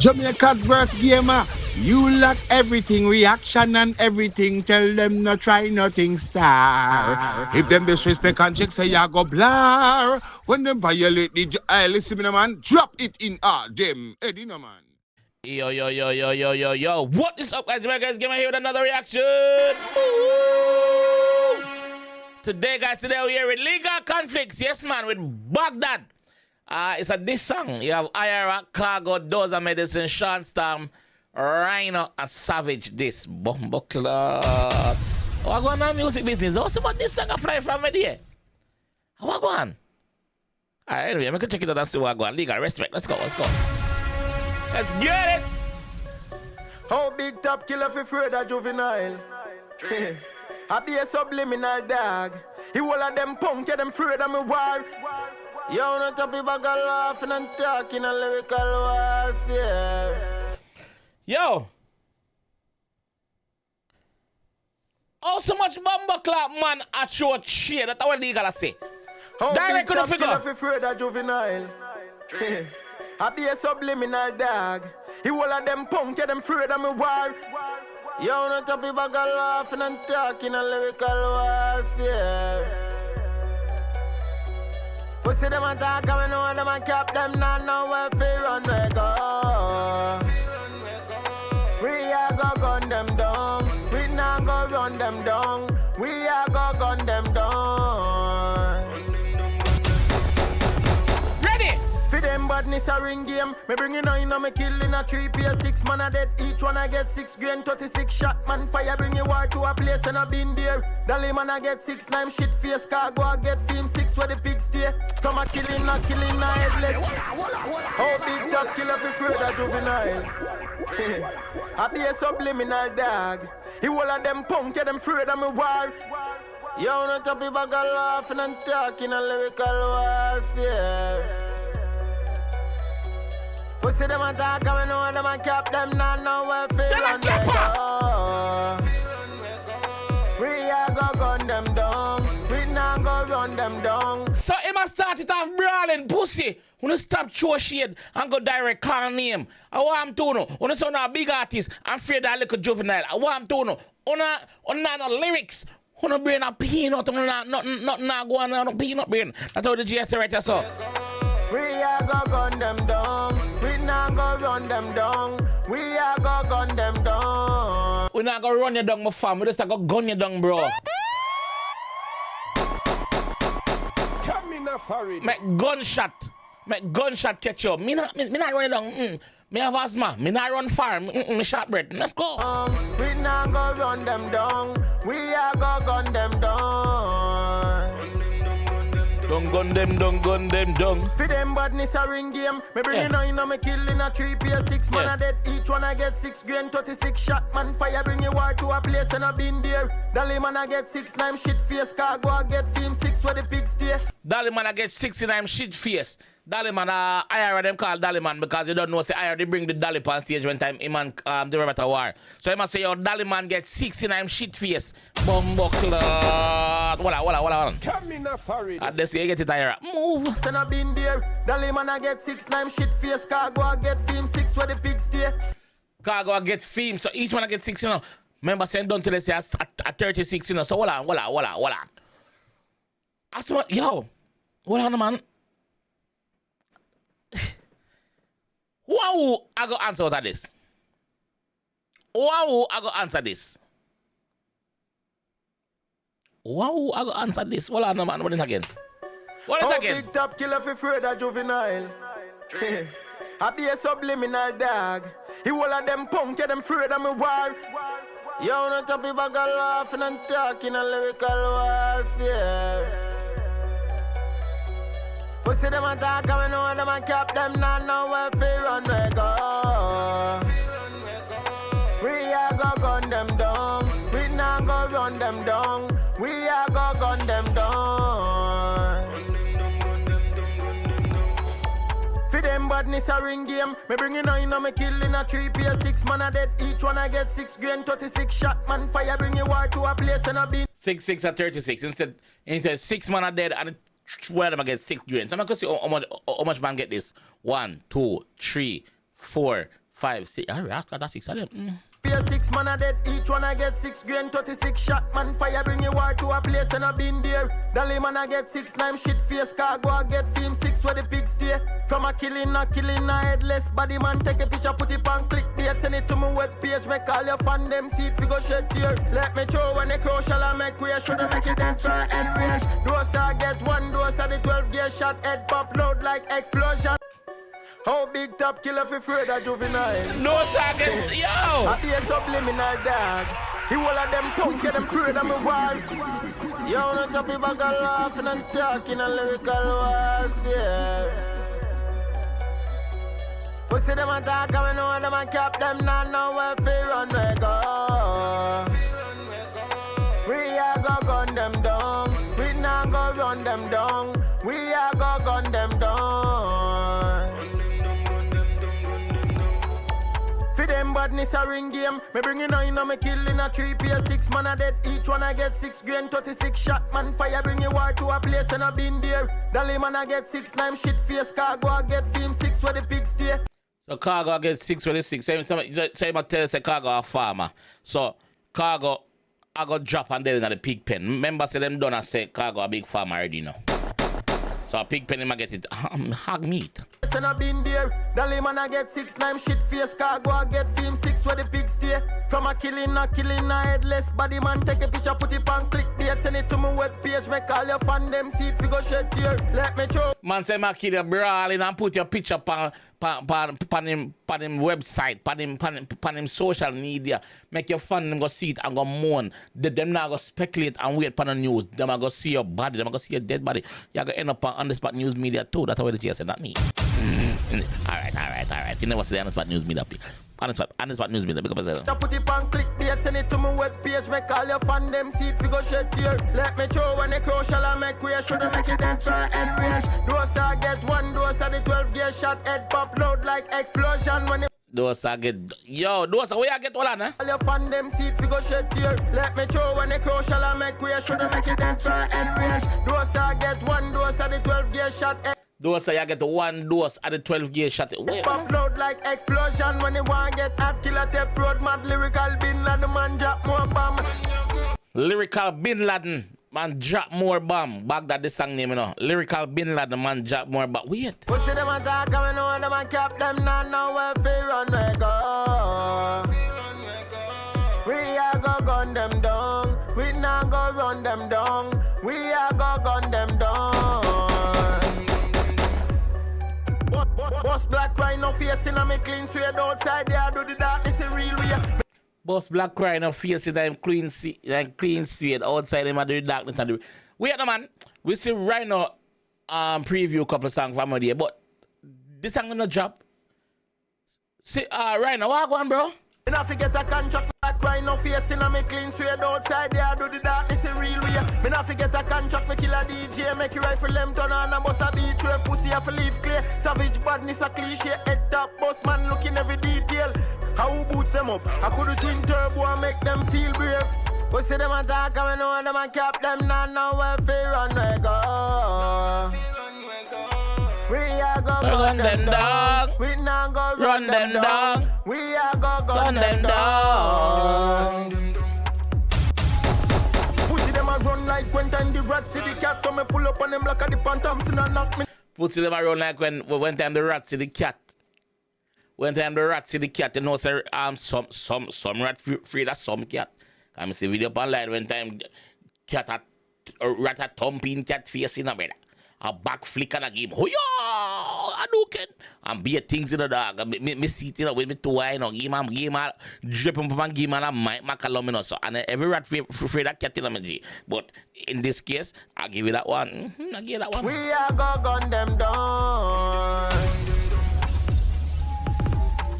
Jamaica's worst gamer. You lack everything, reaction and everything. Tell them no try nothing star. If them disrespect and check say ya go blur. When them violate the listen me man, drop it in them. Eddie no man. Yo. What is up, guys? JAMAICA'S Gamer here with another reaction. Ooh. Today, guys, we're here with Legal Conflicts. Yes, man, with Bagdad. It's a diss song. You have iyara, khago, Doza Medicine, Shawn Storm, Ryno, and Savage. This bumbo club. What going on music business? What's about this song? I fly from there. What going on? Alright, anyway, I'm gonna check it out and see what going on. Legal, respect. Let's go. Let's get it. How big top killer for Fred juvenile? I be a subliminal dog. He all of them punk, yeah, them afraid of me war. Yo, not a people got laughing and talking a lyrical warfare. Yo. Oh, so much bumbo clap, man, at short shit. That's what they gotta say. How Direct big to the top figure. killer for Fred juvenile? I be a subliminal dog. He all of them punk, yeah, them afraid of me war. Yo, not a people got laughing and talking a lyrical warfare. Pussy them a talk and we know them a cap them not know where fi run we go. We a go gun them down. We not go run them down. We a go gun them down. Ready? For them badness a ring game. Me bring it on me kill in a 3 pair 6 man a dead. Each one I get 6 grain 36 shot man fire. Bring you war to a place and I been there. Dali man I get 6 9 shit face. Khago I get film 6 where the pigs stay. Some a killing not headless. How big top killer for Fred juvenile? I be a subliminal dog. He all of them punk, yeah, them afraid of me war. Yo, not a people got laughing and talking a lyrical warfare. Pussy them a talk and we know them a cap them not know where fi run we go. We a go gun them down. We not go run them down. So he must start it off brawling, pussy. Wanna stop show shade and go direct call name. I want to know. Wanna sound a big artist and afraid that little juvenile. I want to know. Wanna no lyrics. Wanna brain a peanut. Wanna nothing go on no peanut brain. That's how the GS right there, so. We a go gun them down. We not go run them down. We a go gun them down. We not gonna run you down, my fam. We just a go gun you down, bro. Make gunshot catch you. Me not run you down. Me have asthma. Me not run far. Me short breath. Let's go. We not go run them down. We a go gun them down. Don't gun them down. For them badness a ring game. Me bring it on me kill in a 3 pair 6 man a dead. Each one I get 6 grain 36 shot man fire. Bring you war to a place and I been there. Dali man I get 6 9 shit face. Khago I get film 6 where the pigs stay. Dali man I get 69 shit face. Dali man iyara them call Dali man because you don't know say iyara they bring the Dali on stage one time him and the Robert war. So he must say your Dali man get 69 shit face. Bumbo clot. Wala. Come in a furry. At this you get it iyara. Move. And I been there. Dali man I get 6 9 shit face. Khago I get film 6 where the pigs stay. Khago I get film. So each one I get 6, you know. Remember saying don't tell us at 36, you know. So wala. I swear, yo. Hold on, man. Wow, I go answer to this. Wow, I go answer this. Hold on, man. What is it again? Big top killer for Fred juvenile. I be a subliminal dog. He all of them punk, yeah, them afraid of me war. Yo, not a people got laughing and talking a lyrical warfare. Pussy them a talk and we know them a cap them not know where fi run we go. We a go gun them down. We not go run them down. We a go gun them down. For them badness a ring game. Me bring it on me kill in a 3 pair 6 man a dead. Each one I get 6 grain 36 shot man fire. Bring you war to a place and I been 6 at 36. Instead 6 man are dead and where them I get 6 grains. So I'm gonna see how much man get this. 1, 2, 3, 4, 5, 6. Alright, that's 6 of them. Be a 6 man a dead, each one I get 6 grain, 36 shot. Man fire bring you war to a place and I been there. Dali man I get 6 lime shit face, cargo I get film 6 where the pigs stay. From a killing, a headless body man take a picture, put it on clickbait, send it to my webpage, make all your fan them see it, fi go shed tear. Let me show when the crow shall I make way, should I make it dance for head range. Dose I get 1 dose of the 12 gear shot, head pop load like explosion. How big top killer fi afraid of juvenile? No second, yo! I be a subliminal dog. The whole of them punk get them afraid of me war. Yo, no top bag of laughing and talking a lyrical warfare. Pussy them a talk and we know them a cap them not know where fi run we go. We a go gun them down. We not go run them down. We a go gun them down. For them badness a ring game. Me bring it on me kill in a 3 pair 6 man a dead. Each one I get 6 grain, 36 shot. Man fire bring you war to a place and I been there. Dali man I get 6 lime shit face. Cargo I get film 6 where the pigs stay. So cargo I get 6 with the 6. So you might tell us cargo a farmer. So cargo I got drop and then in the pig pen. Remember say them done I say cargo a big farmer already now. So a pig pen him a get it hog meat. And I been there. Dali man I get 6 lime shit face. Cargo I get film 6 where the pigs stay. From a killing, a headless body man take a picture, put it on clickbait, send it to my webpage, make all your fan them see it, fi go shed tear. Let me show. Man say ma kill you brawling and put your picture pan him website, pan him social media. Make your fan them go see it and go mourn. Them not go speculate and wait for the news. Them a go see your body, them a go see your dead body. You go end up on the spot news media too. That's what the GS said, not me. Alright. You never say the on the spot news media. On the spot news media. Because I put it on clickbait, send it to my webpage, make all your fan them see it, fi go shed tear. Let me show when the crow shall I make way, should I make it dance for head range. Dose I get 1 dose of the 12 gear shot, head pop load like explosion when it those I get those where I get all on, eh? all your fan them see it, fi go shed tear. Let me show when the crow shall I make way, should I make it dance for head range. Dose I get 1 dose of the 12 gear shot, head those you get 1 dose at the 12 gear shot. pop load like explosion when you want get hot, killer tape road mad lyrical bin Laden man drop more bomb. Lyrical Bin Laden man drop more bomb. Bagdad the song name, you know. Lyrical Bin Laden man drop more bomb. Wait. Pussy them a talk and we know them a cap them not know where fi run we go. We a go gun them down. We not go run them down. We a go gun them down. Boss black ryno face in a me clean suede outside there do the darkness in real way. Boss black ryno face in them clean suede outside them do the darkness and the wait no man. We see ryno preview couple of songs from there, but this song gonna drop. See ryno, what go on, bro? And I forget a contract for ryno face in a me clean suede outside there do the darkness in real way. Me not forget a contract for kill a DJ, make you rifle them turn on and bust a beat where pussy have to leave clear. Savage badness a cliche, head top boss man looking every detail. How who boots them up? I could twin turbo and make them feel brave. We see them a talk and we know them a cap them not know where fi run we go. We a go gun them down. We not go run them down. We a go gun them down. Pussy them a run like when time the rat see the cat, so me pull up on them like a the phantoms and knock me. Pussy them a run like when time the rat see the cat. When time the rat see the cat, you know say some rat afraid of some cat. I see video online when time cat rat a thumping cat face in a bed. A back flick and a game. Oh yeah, I do can. And be things in the dog. Me sit in with me two eye, you know, game dripping up and game and a macalum, you know. So and every rat afraid that cat in a G. But in this case, I give you that one. I give that one. We are go gun them down.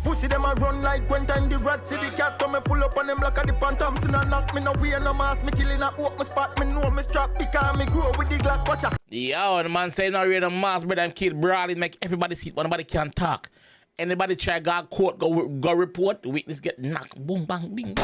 Pussy them a run like when time the rat see the cat, so me pull up on them like a the phantoms and a knock me no wear no mask. Me killing a open spot, me know me strap because me grow with the Glock watcher. Yo, the man say no wear no mask, but them kill brawling, make everybody see it, but nobody can talk. Anybody try go court, go report, the witness get knocked, boom, bang, bing.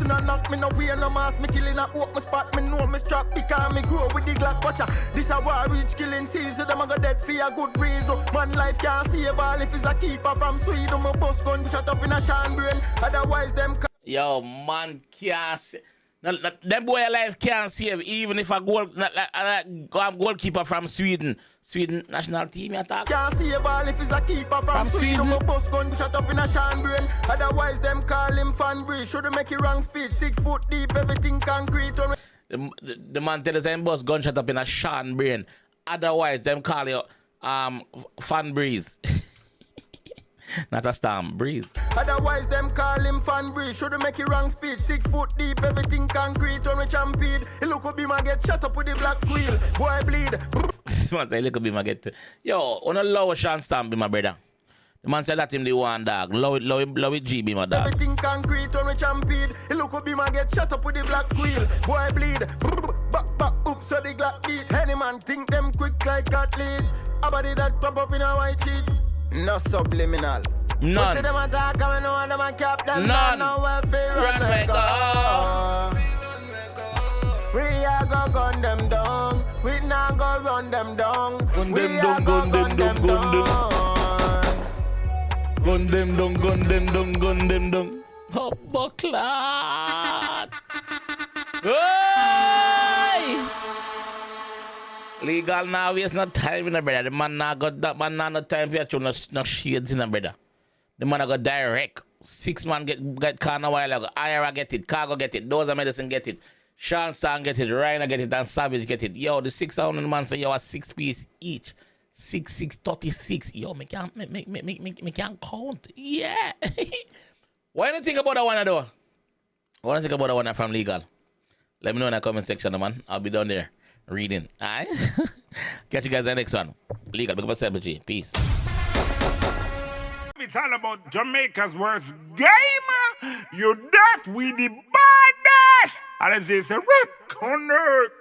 Pussy no knock me no wear no mask. Me killing a walk me spot. Me know me strap because me grow with the Glock watcher. This a war reach killing season. Them a go dead for a good reason. Man life can't save all if it's a keeper from Sweden. My bus gun shut up in a Shawn brain. Otherwise them. Yo, man can't save. Them boy alive can't save even if a goalkeeper from Sweden. Sweden national team attack. Can't save all if it's a keeper from Sweden. My bus gun shut up in a Shawn brain. Otherwise them call him fan breeze. Should make it wrong speed. 6 foot deep, everything concrete. The man tell us him bus gun shut up in a Shawn brain. Otherwise them call you fan breeze. Not a storm, breeze. Otherwise them call him fan breeze. Should make it wrong speed. 6 foot deep, everything concrete. On we champede. He look up him and get shut up with the black wheel. Boy bleed. Man say look up him and get. Yo, on a low Shawn Storm be my brother. The man said that him the one dog. Low it GB my dog. Everything concrete on we champede. He look up him and get shut up with the black wheel. Boy bleed. Back oops so the glock beat. Any man think them quick like cat lead. A body that pop up in a white sheet. No subliminal. None. See them attack and we know them a cap them. None. Now where fi Run we go. We a go gun them down. We not go run them down. Gun We them a down, go gun them down, gun them. Gun them down, gun them down, gun them down. Oh, bucklat. Hey! Legal now, waste no time in the brother. The man now got that man now no time for you to no shades in the brother. The man got direct. 6 man get can a while ago. iyara get it, Khago get it, Doza Medicine get it, Shawn Storm get it, Ryno get it, and Savage get it. Yo, the 600 man say yo a 6 piece each. 36. Yo, me can't count. Yeah. What do you think about that one though? What do you think about that one from Legal? Let me know in the comment section, man. I'll be down there reading. Alright? Catch you guys in the next one. Legal, big up yourself, G. Peace. It's all about Jamaica's worst gamer. You deaf with the baddest. And it's a record.